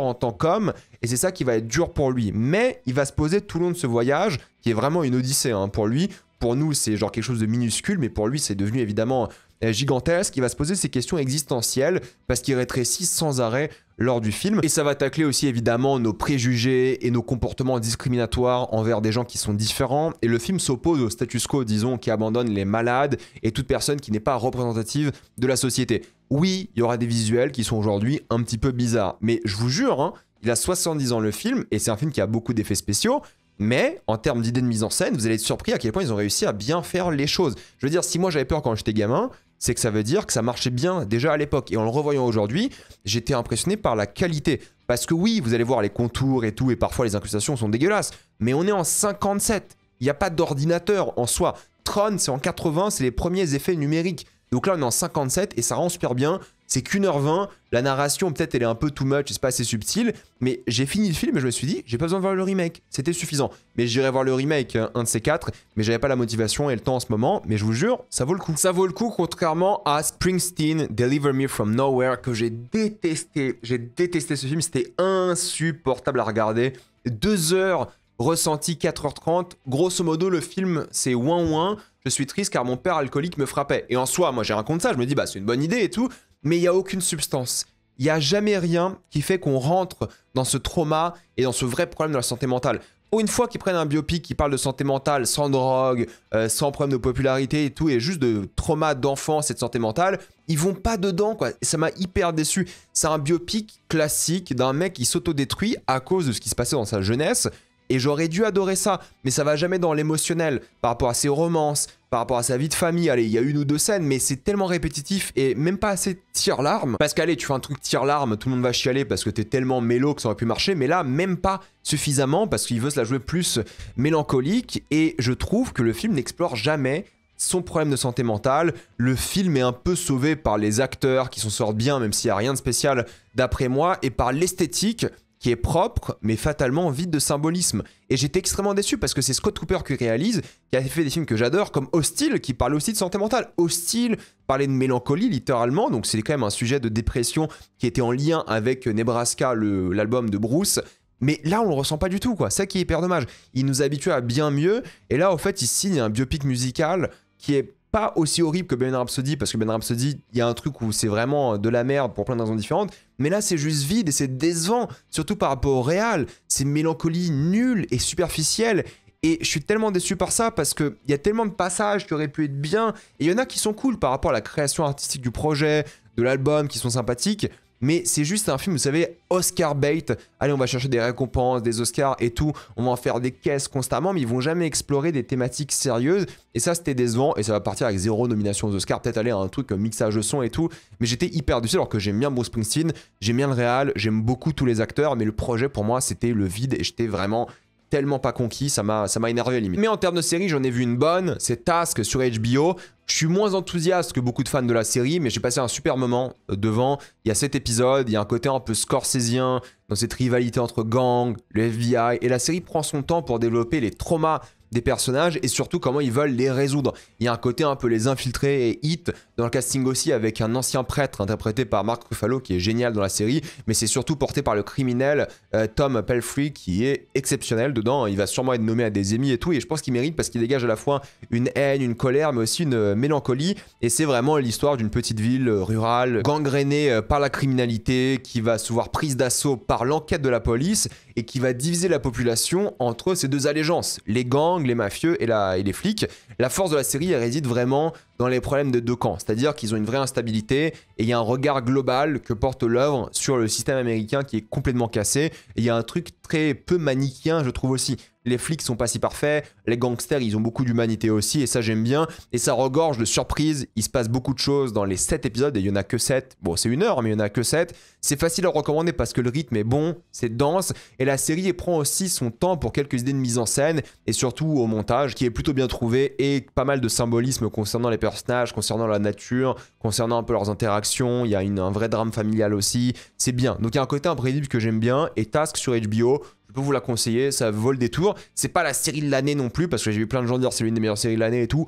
A: en tant qu'homme, et c'est ça qui va être dur pour lui. Mais il va se poser tout le long de ce voyage, qui est vraiment une odyssée pour lui. Pour nous, c'est genre quelque chose de minuscule, mais pour lui, c'est devenu évidemment gigantesque. Il va se poser ces questions existentielles, parce qu'il rétrécit sans arrêt lors du film. Et ça va tacler aussi évidemment nos préjugés et nos comportements discriminatoires envers des gens qui sont différents. Et le film s'oppose au status quo, disons, qui abandonne les malades et toute personne qui n'est pas représentative de la société. Oui, il y aura des visuels qui sont aujourd'hui un petit peu bizarres, mais je vous jure, il a 70 ans le film, et c'est un film qui a beaucoup d'effets spéciaux, mais en termes d'idées de mise en scène, vous allez être surpris à quel point ils ont réussi à bien faire les choses. Je veux dire, si moi j'avais peur quand j'étais gamin, c'est que ça veut dire que ça marchait bien déjà à l'époque. Et en le revoyant aujourd'hui, j'étais impressionné par la qualité. Parce que oui, vous allez voir les contours et tout, et parfois les incrustations sont dégueulasses, mais on est en 57, il n'y a pas d'ordinateur en soi. Tron, c'est en 80, c'est les premiers effets numériques. Donc là, on est en 57 et ça rend super bien. C'est qu'1h20. La narration, peut-être, elle est un peu too much, c'est pas assez subtil. Mais j'ai fini le film et je me suis dit, j'ai pas besoin de voir le remake. C'était suffisant. Mais j'irai voir le remake, un de ces quatre. Mais j'avais pas la motivation et le temps en ce moment. Mais je vous jure, ça vaut le coup. Ça vaut le coup, contrairement à Springsteen, Deliver Me From Nowhere, que j'ai détesté. J'ai détesté ce film. C'était insupportable à regarder. 2 heures ressenti 4h30. Grosso modo, le film, c'est ouin. Je suis triste car mon père alcoolique me frappait. Et en soi, moi j'ai rien contre ça, je me dis bah c'est une bonne idée et tout, mais il n'y a aucune substance. Il n'y a jamais rien qui fait qu'on rentre dans ce trauma et dans ce vrai problème de la santé mentale. Une fois qu'ils prennent un biopic qui parle de santé mentale, sans drogue, sans problème de popularité et tout, et juste de trauma d'enfance et de santé mentale, ils vont pas dedans quoi. Et ça m'a hyper déçu. C'est un biopic classique d'un mec qui s'autodétruit à cause de ce qui se passait dans sa jeunesse. Et j'aurais dû adorer ça, mais ça va jamais dans l'émotionnel, par rapport à ses romances, par rapport à sa vie de famille. Allez, il y a 1 ou 2 scènes, mais c'est tellement répétitif et même pas assez tire-larme. Parce qu'allez, tu fais un truc tire-larme, tout le monde va chialer parce que t'es tellement mélo que ça aurait pu marcher, mais là, même pas suffisamment parce qu'il veut se la jouer plus mélancolique. Et je trouve que le film n'explore jamais son problème de santé mentale. Le film est un peu sauvé par les acteurs qui s'en sortent bien, même s'il n'y a rien de spécial d'après moi, et par l'esthétique qui est propre, mais fatalement vide de symbolisme. Et j'étais extrêmement déçu parce que c'est Scott Cooper qui réalise, qui a fait des films que j'adore, comme Hostile, qui parle aussi de santé mentale. Hostile parlait de mélancolie, littéralement, donc c'est quand même un sujet de dépression qui était en lien avec Nebraska, l'album de Bruce. Mais là, on le ressent pas du tout, quoi. C'est ça qui est hyper dommage. Il nous habitue à bien mieux, et là, en fait, il signe un biopic musical qui est pas aussi horrible que Bohemian Rhapsody, parce que Bohemian Rhapsody, il y a un truc où c'est vraiment de la merde pour plein de raisons différentes, mais là c'est juste vide et c'est décevant, surtout par rapport au réal. C'est une mélancolie nulle et superficielle, et je suis tellement déçu par ça parce qu'il y a tellement de passages qui auraient pu être bien, et il y en a qui sont cool par rapport à la création artistique du projet, de l'album, qui sont sympathiques, mais c'est juste un film, vous savez, Oscar bait. Allez, on va chercher des récompenses, des Oscars et tout, on va en faire des caisses constamment, mais ils vont jamais explorer des thématiques sérieuses, et ça c'était décevant, et ça va partir avec 0 nomination aux Oscars, peut-être aller à un truc comme mixage de son et tout, mais j'étais hyper déçu alors que j'aime bien Bruce Springsteen, j'aime bien le réal, j'aime beaucoup tous les acteurs, mais le projet pour moi c'était le vide, et j'étais vraiment tellement pas conquis, ça m'a énervé limite. Mais en termes de série, j'en ai vu une bonne, c'est Task sur HBO. Je suis moins enthousiaste que beaucoup de fans de la série, mais j'ai passé un super moment devant. Il y a 7 épisodes, il y a un côté un peu scorsésien dans cette rivalité entre gangs, le FBI, et la série prend son temps pour développer les traumas des personnages et surtout comment ils veulent les résoudre. Il y a un côté un peu les infiltrés et Hit dans le casting aussi avec un ancien prêtre interprété par Mark Ruffalo qui est génial dans la série, mais c'est surtout porté par le criminel Tom Pelphrey qui est exceptionnel dedans. Il va sûrement être nommé à des Emmy et tout, et je pense qu'il mérite parce qu'il dégage à la fois une haine, une colère, mais aussi une mélancolie, et c'est vraiment l'histoire d'une petite ville rurale gangrénée par la criminalité qui va se voir prise d'assaut par l'enquête de la police et qui va diviser la population entre ces deux allégeances, les gangs, les mafieux et les flics. La force de la série elle réside vraiment dans les problèmes de deux camps, c'est-à-dire qu'ils ont une vraie instabilité et il y a un regard global que porte l'œuvre sur le système américain qui est complètement cassé, et il y a un truc très peu manichéen je trouve aussi. Les flics sont pas si parfaits, les gangsters ils ont beaucoup d'humanité aussi, et ça j'aime bien, et ça regorge de surprises, il se passe beaucoup de choses dans les 7 épisodes, et il y en a que 7, bon c'est 1 heure mais il y en a que 7, c'est facile à recommander parce que le rythme est bon, c'est dense, et la série elle prend aussi son temps pour quelques idées de mise en scène, et surtout au montage qui est plutôt bien trouvé, et pas mal de symbolisme concernant les personnages, concernant la nature, concernant un peu leurs interactions, il y a un vrai drame familial aussi, c'est bien, donc il y a un côté imprévisible que j'aime bien, et Task sur HBO, je peux vous la conseiller, ça vaut le détour. C'est pas la série de l'année non plus, parce que j'ai vu plein de gens dire c'est l'une des meilleures séries de l'année et tout.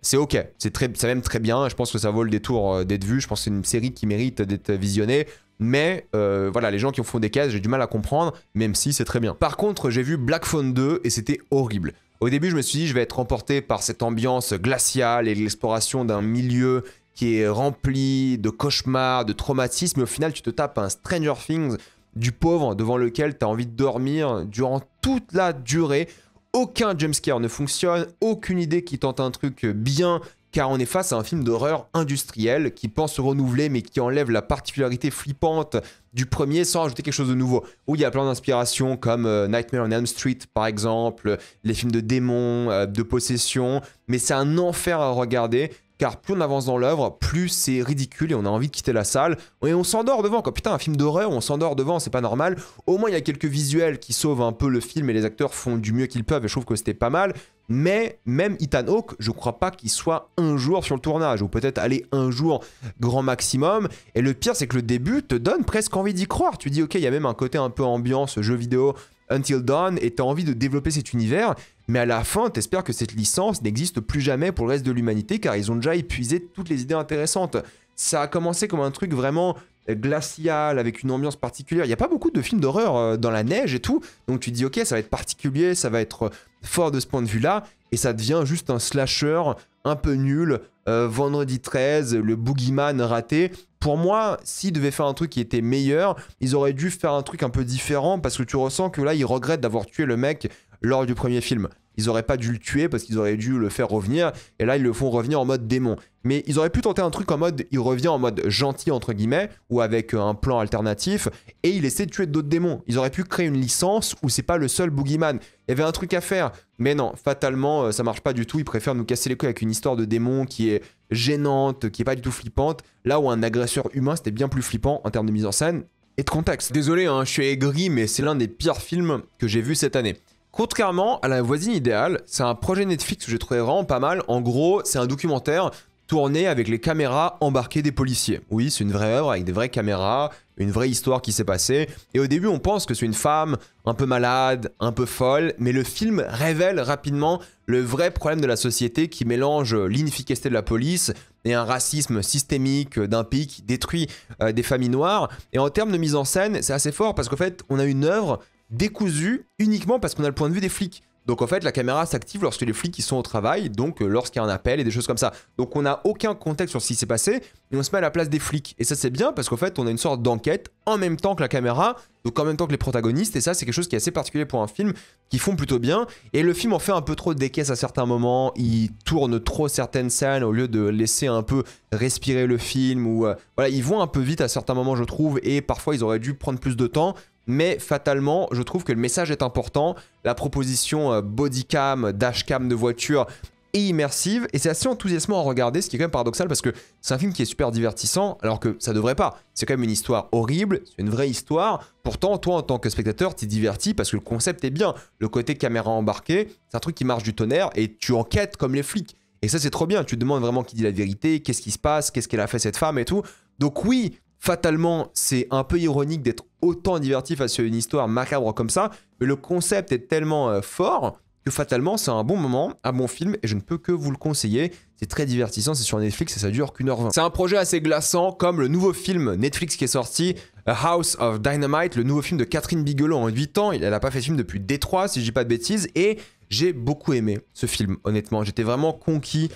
A: C'est ok, c'est même très bien, je pense que ça vaut le détour d'être vu, je pense que c'est une série qui mérite d'être visionnée. Mais voilà, les gens qui en font des caisses, j'ai du mal à comprendre, même si c'est très bien. Par contre, j'ai vu Black Phone 2 et c'était horrible. Au début, je me suis dit, je vais être emporté par cette ambiance glaciale et l'exploration d'un milieu qui est rempli de cauchemars, de traumatismes. Et au final, tu te tapes un Stranger Things du pauvre devant lequel tu as envie de dormir durant toute la durée. Aucun jumpscare ne fonctionne, aucune idée qui tente un truc bien, car on est face à un film d'horreur industriel qui pense se renouveler mais qui enlève la particularité flippante du premier sans ajouter quelque chose de nouveau. Où il y a plein d'inspirations comme Nightmare on Elm Street par exemple, les films de démons, de possession, mais c'est un enfer à regarder. Car plus on avance dans l'œuvre, plus c'est ridicule et on a envie de quitter la salle. Et on s'endort devant, quoi. Putain, un film d'horreur, on s'endort devant, c'est pas normal. Au moins, il y a quelques visuels qui sauvent un peu le film et les acteurs font du mieux qu'ils peuvent et je trouve que c'était pas mal. Mais même Ethan Hawke, je crois pas qu'il soit un jour sur le tournage, ou peut-être aller un jour grand maximum. Et le pire, c'est que le début te donne presque envie d'y croire. Tu dis, ok, il y a même un côté un peu ambiance, jeu vidéo, Until Dawn, et t'as envie de développer cet univers. Mais à la fin, t'espères que cette licence n'existe plus jamais pour le reste de l'humanité, car ils ont déjà épuisé toutes les idées intéressantes. Ça a commencé comme un truc vraiment glacial, avec une ambiance particulière. Il n'y a pas beaucoup de films d'horreur dans la neige et tout, donc tu te dis ok, ça va être particulier, ça va être fort de ce point de vue-là, et ça devient juste un slasher un peu nul, Vendredi 13, le boogeyman raté. Pour moi, s'ils devaient faire un truc qui était meilleur, ils auraient dû faire un truc un peu différent, parce que tu ressens que là, ils regrettent d'avoir tué le mec lors du premier film. Ils auraient pas dû le tuer parce qu'ils auraient dû le faire revenir, et là ils le font revenir en mode démon. Mais ils auraient pu tenter un truc en mode, il revient en mode gentil entre guillemets, ou avec un plan alternatif, et il essaie de tuer d'autres démons. Ils auraient pu créer une licence où c'est pas le seul boogeyman. Il y avait un truc à faire, mais non, fatalement ça marche pas du tout. Ils préfèrent nous casser les couilles avec une histoire de démon qui est gênante, qui est pas du tout flippante, là où un agresseur humain c'était bien plus flippant en termes de mise en scène et de contexte. Désolé, hein, je suis aigri, mais c'est l'un des pires films que j'ai vu cette année. Contrairement à La voisine idéale, c'est un projet Netflix que j'ai trouvé vraiment pas mal. En gros, c'est un documentaire tourné avec les caméras embarquées des policiers. Oui, c'est une vraie œuvre avec des vraies caméras, une vraie histoire qui s'est passée. Et au début, on pense que c'est une femme un peu malade, un peu folle, mais le film révèle rapidement le vrai problème de la société qui mélange l'inefficacité de la police et un racisme systémique d'un pays qui détruit des familles noires. Et en termes de mise en scène, c'est assez fort parce qu'en fait, on a une œuvre décousu uniquement parce qu'on a le point de vue des flics. Donc en fait, la caméra s'active lorsque les flics ils sont au travail, donc lorsqu'il y a un appel et des choses comme ça. Donc on n'a aucun contexte sur ce qui s'est passé, mais on se met à la place des flics. Et ça c'est bien parce qu'en fait, on a une sorte d'enquête en même temps que la caméra, donc en même temps que les protagonistes, et ça c'est quelque chose qui est assez particulier pour un film, qui font plutôt bien. Et le film en fait un peu trop des caisses à certains moments, il tourne trop certaines scènes au lieu de laisser un peu respirer le film, ou voilà, ils vont un peu vite à certains moments je trouve, et parfois ils auraient dû prendre plus de temps. Mais fatalement, je trouve que le message est important. La proposition bodycam, dashcam de voiture est immersive et c'est assez enthousiasmant à regarder, ce qui est quand même paradoxal parce que c'est un film qui est super divertissant alors que ça devrait pas. C'est quand même une histoire horrible, c'est une vraie histoire. Pourtant, toi en tant que spectateur, t'es diverti parce que le concept est bien. Le côté caméra embarquée, c'est un truc qui marche du tonnerre et tu enquêtes comme les flics. Et ça c'est trop bien, tu te demandes vraiment qui dit la vérité, qu'est-ce qui se passe, qu'est-ce qu'elle a fait cette femme et tout. Donc oui, fatalement, c'est un peu ironique d'être autant diverti face à une histoire macabre comme ça, mais le concept est tellement fort que fatalement, c'est un bon moment, un bon film, et je ne peux que vous le conseiller. C'est très divertissant, c'est sur Netflix et ça dure qu'1h20. C'est un projet assez glaçant, comme le nouveau film Netflix qui est sorti, A House of Dynamite, le nouveau film de Catherine Bigelow en 8 ans. Elle n'a pas fait de film depuis Détroit, si je dis pas de bêtises, et j'ai beaucoup aimé ce film, honnêtement. J'étais vraiment conquis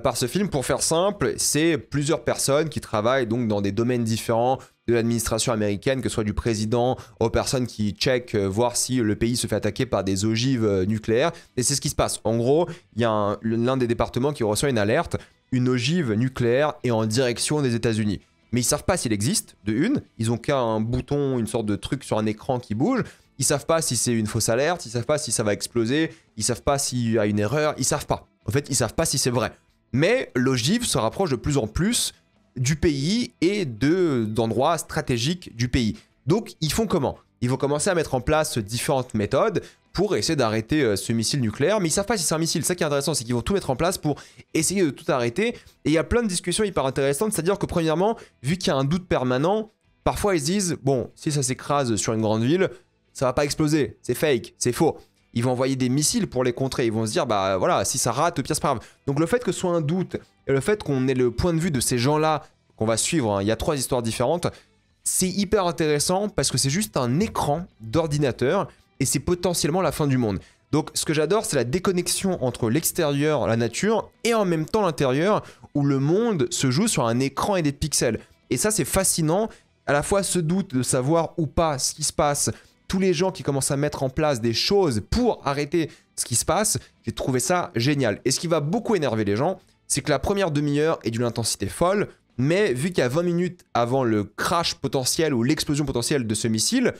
A: par ce film. Pour faire simple, c'est plusieurs personnes qui travaillent donc dans des domaines différents de l'administration américaine, que ce soit du président aux personnes qui checkent voir si le pays se fait attaquer par des ogives nucléaires. Et c'est ce qui se passe. En gros, il y a l'un des départements qui reçoit une alerte, une ogive nucléaire est en direction des États-Unis. Mais ils savent pas s'il existe, de une. Ils ont qu'un bouton, une sorte de truc sur un écran qui bouge. Ils savent pas si c'est une fausse alerte, ils savent pas si ça va exploser, ils savent pas s'il y a une erreur, ils savent pas. En fait, ils savent pas si c'est vrai. Mais l'ogive se rapproche de plus en plus du pays et d'endroits stratégiques du pays. Donc, ils font comment? Ils vont commencer à mettre en place différentes méthodes pour essayer d'arrêter ce missile nucléaire, mais ils savent pas si c'est un missile. Ça qui est intéressant, c'est qu'ils vont tout mettre en place pour essayer de tout arrêter. Et il y a plein de discussions hyper intéressantes, c'est-à-dire que premièrement, vu qu'il y a un doute permanent, parfois ils se disent, bon, si ça s'écrase sur une grande ville, ça va pas exploser, c'est fake, c'est faux. Ils vont envoyer des missiles pour les contrer. Ils vont se dire, bah voilà, si ça rate, pire c'est pas grave. Donc le fait que ce soit un doute, et le fait qu'on ait le point de vue de ces gens-là, qu'on va suivre, hein, il y a 3 histoires différentes, c'est hyper intéressant parce que c'est juste un écran d'ordinateur et c'est potentiellement la fin du monde. Donc ce que j'adore, c'est la déconnexion entre l'extérieur, la nature, et en même temps l'intérieur, où le monde se joue sur un écran et des pixels. Et ça, c'est fascinant, à la fois ce doute de savoir ou pas ce qui se passe, tous les gens qui commencent à mettre en place des choses pour arrêter ce qui se passe, j'ai trouvé ça génial. Et ce qui va beaucoup énerver les gens, c'est que la première demi-heure est d'une intensité folle, mais vu qu'il y a 20 minutes avant le crash potentiel ou l'explosion potentielle de ce missile,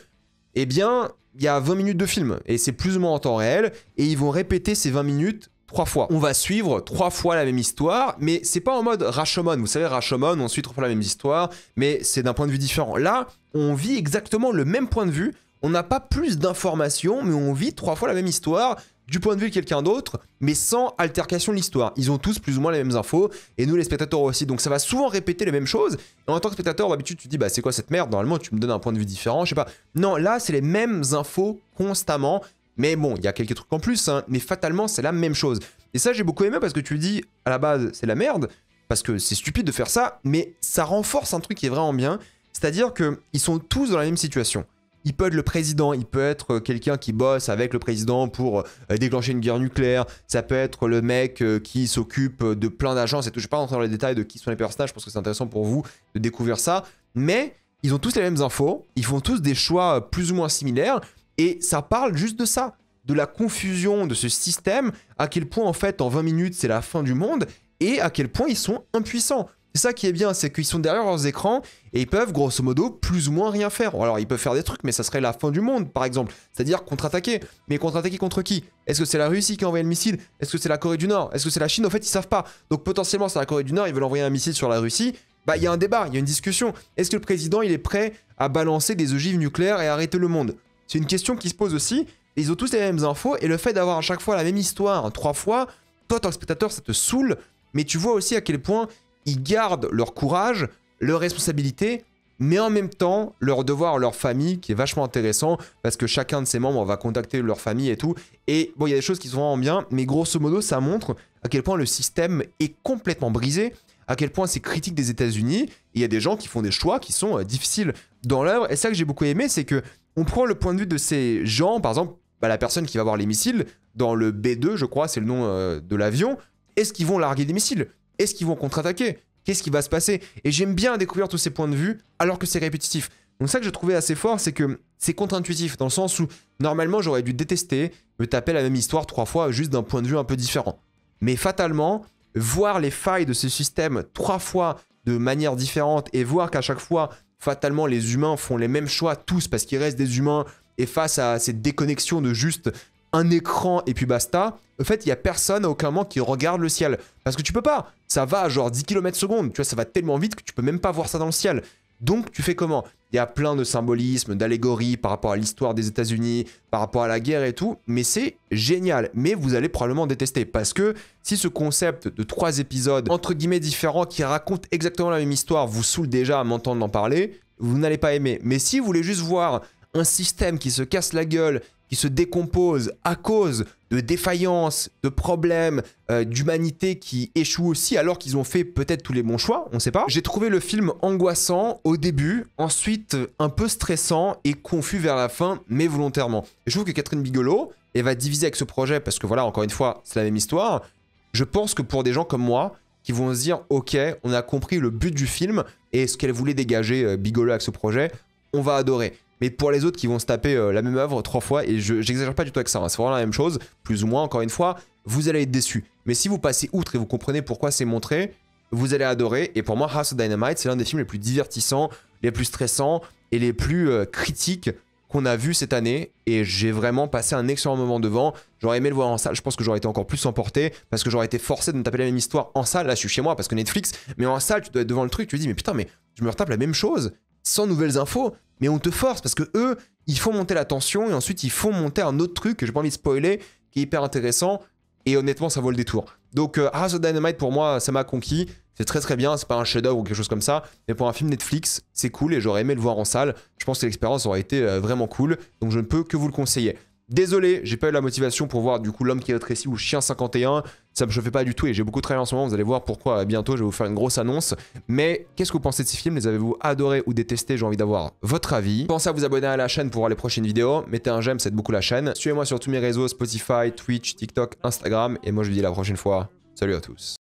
A: eh bien, il y a 20 minutes de film, et c'est plus ou moins en temps réel, et ils vont répéter ces 20 minutes 3 fois. On va suivre 3 fois la même histoire, mais c'est pas en mode Rashomon. Vous savez, Rashomon, on suit 3 fois la même histoire, mais c'est d'un point de vue différent. Là, on vit exactement le même point de vue, on n'a pas plus d'informations, mais on vit 3 fois la même histoire, du point de vue de quelqu'un d'autre, mais sans altercation de l'histoire. Ils ont tous plus ou moins les mêmes infos, et nous les spectateurs aussi. Donc ça va souvent répéter les mêmes choses, et en tant que spectateur, d'habitude, tu te dis, bah c'est quoi cette merde? Normalement, tu me donnes un point de vue différent, je sais pas. Non, là, c'est les mêmes infos constamment, mais bon, il y a quelques trucs en plus, hein, mais fatalement, c'est la même chose. Et ça, j'ai beaucoup aimé parce que tu dis, à la base, c'est la merde, parce que c'est stupide de faire ça, mais ça renforce un truc qui est vraiment bien, c'est-à-dire qu'ils sont tous dans la même situation. Il peut être le président, il peut être quelqu'un qui bosse avec le président pour déclencher une guerre nucléaire, ça peut être le mec qui s'occupe de plein d'agences et tout. Je ne vais pas rentrer dans les détails de qui sont les personnages, je pense que c'est intéressant pour vous de découvrir ça, mais ils ont tous les mêmes infos, ils font tous des choix plus ou moins similaires, et ça parle juste de ça, de la confusion de ce système, à quel point en fait en 20 minutes c'est la fin du monde, et à quel point ils sont impuissants. C'est ça qui est bien, c'est qu'ils sont derrière leurs écrans et ils peuvent grosso modo plus ou moins rien faire. Alors ils peuvent faire des trucs, mais ça serait la fin du monde par exemple. C'est-à-dire contre-attaquer. Mais contre-attaquer contre qui? Est-ce que c'est la Russie qui a envoyé le missile? Est-ce que c'est la Corée du Nord? Est-ce que c'est la Chine? En fait ils savent pas. Donc potentiellement c'est la Corée du Nord, ils veulent envoyer un missile sur la Russie. Bah il y a un débat, il y a une discussion. Est-ce que le président il est prêt à balancer des ogives nucléaires et arrêter le monde? C'est une question qui se pose aussi. Et ils ont tous les mêmes infos et le fait d'avoir à chaque fois la même histoire 3 fois, toi en tant que spectateur ça te saoule. Mais tu vois aussi à quel point ils gardent leur courage, leur responsabilité, mais en même temps, leur devoir à leur famille, qui est vachement intéressant, parce que chacun de ses membres va contacter leur famille et tout. Et bon, il y a des choses qui sont vraiment bien, mais grosso modo, ça montre à quel point le système est complètement brisé, à quel point c'est critique des États-Unis. Il y a des gens qui font des choix qui sont difficiles dans l'œuvre. Et ça que j'ai beaucoup aimé, c'est que on prend le point de vue de ces gens, par exemple, bah, la personne qui va voir les missiles, dans le B2, je crois, c'est le nom de l'avion. Est-ce qu'ils vont larguer des missiles? Est-ce qu'ils vont contre-attaquer? Qu'est-ce qui va se passer? Et j'aime bien découvrir tous ces points de vue alors que c'est répétitif. Donc ça que j'ai trouvé assez fort, c'est que c'est contre-intuitif, dans le sens où normalement j'aurais dû détester me taper la même histoire 3 fois juste d'un point de vue un peu différent. Mais fatalement, voir les failles de ce système 3 fois de manière différente et voir qu'à chaque fois, fatalement, les humains font les mêmes choix tous parce qu'il reste des humains et face à cette déconnexion de juste un écran et puis basta, en fait, il n'y a personne à aucun moment qui regarde le ciel. Parce que tu peux pas. Ça va à genre 10 km/s. Tu vois, ça va tellement vite que tu peux même pas voir ça dans le ciel. Donc, tu fais comment? Il y a plein de symbolismes, d'allégories par rapport à l'histoire des États-Unis, par rapport à la guerre et tout, mais c'est génial. Mais vous allez probablement détester, parce que si ce concept de 3 épisodes, entre guillemets différents, qui racontent exactement la même histoire, vous saoule déjà à m'entendre en parler, vous n'allez pas aimer. Mais si vous voulez juste voir un système qui se casse la gueule, qui se décompose à cause de défaillances, de problèmes, d'humanité qui échoue aussi alors qu'ils ont fait peut-être tous les bons choix, on sait pas. J'ai trouvé le film angoissant au début, ensuite un peu stressant et confus vers la fin, mais volontairement. Et je trouve que Catherine Bigelow, elle va diviser avec ce projet parce que voilà, encore une fois, c'est la même histoire. Je pense que pour des gens comme moi, qui vont se dire « Ok, on a compris le but du film et ce qu'elle voulait dégager Bigelow avec ce projet, on va adorer ». Mais pour les autres qui vont se taper la même œuvre 3 fois, et j'exagère pas du tout avec ça, hein, c'est vraiment la même chose, plus ou moins, encore une fois, vous allez être déçus. Mais si vous passez outre et vous comprenez pourquoi c'est montré, vous allez adorer. Et pour moi, House of Dynamite, c'est l'un des films les plus divertissants, les plus stressants et les plus critiques qu'on a vu cette année. Et j'ai vraiment passé un excellent moment devant. J'aurais aimé le voir en salle, je pense que j'aurais été encore plus emporté, parce que j'aurais été forcé de me taper la même histoire en salle. Là, je suis chez moi parce que Netflix, mais en salle, tu dois être devant le truc, tu te dis, mais putain, mais je me retape la même chose, sans nouvelles infos. Mais on te force parce que eux, ils font monter la tension et ensuite ils font monter un autre truc que j'ai pas envie de spoiler, qui est hyper intéressant et honnêtement ça vaut le détour. Donc House of Dynamite pour moi ça m'a conquis, c'est très très bien, c'est pas un chef-d'œuvre ou quelque chose comme ça, mais pour un film Netflix c'est cool et j'aurais aimé le voir en salle. Je pense que l'expérience aurait été vraiment cool, donc je ne peux que vous le conseiller. Désolé, j'ai pas eu la motivation pour voir du coup L'Homme qui rétrécit ou Chien 51, ça me chauffait pas du tout et j'ai beaucoup travaillé en ce moment, vous allez voir pourquoi bientôt je vais vous faire une grosse annonce. Mais qu'est-ce que vous pensez de ces films? Les avez-vous adorés ou détestés? J'ai envie d'avoir votre avis. Pensez à vous abonner à la chaîne pour voir les prochaines vidéos, mettez un j'aime, ça aide beaucoup la chaîne. Suivez-moi sur tous mes réseaux, Spotify, Twitch, TikTok, Instagram et moi je vous dis à la prochaine fois. Salut à tous.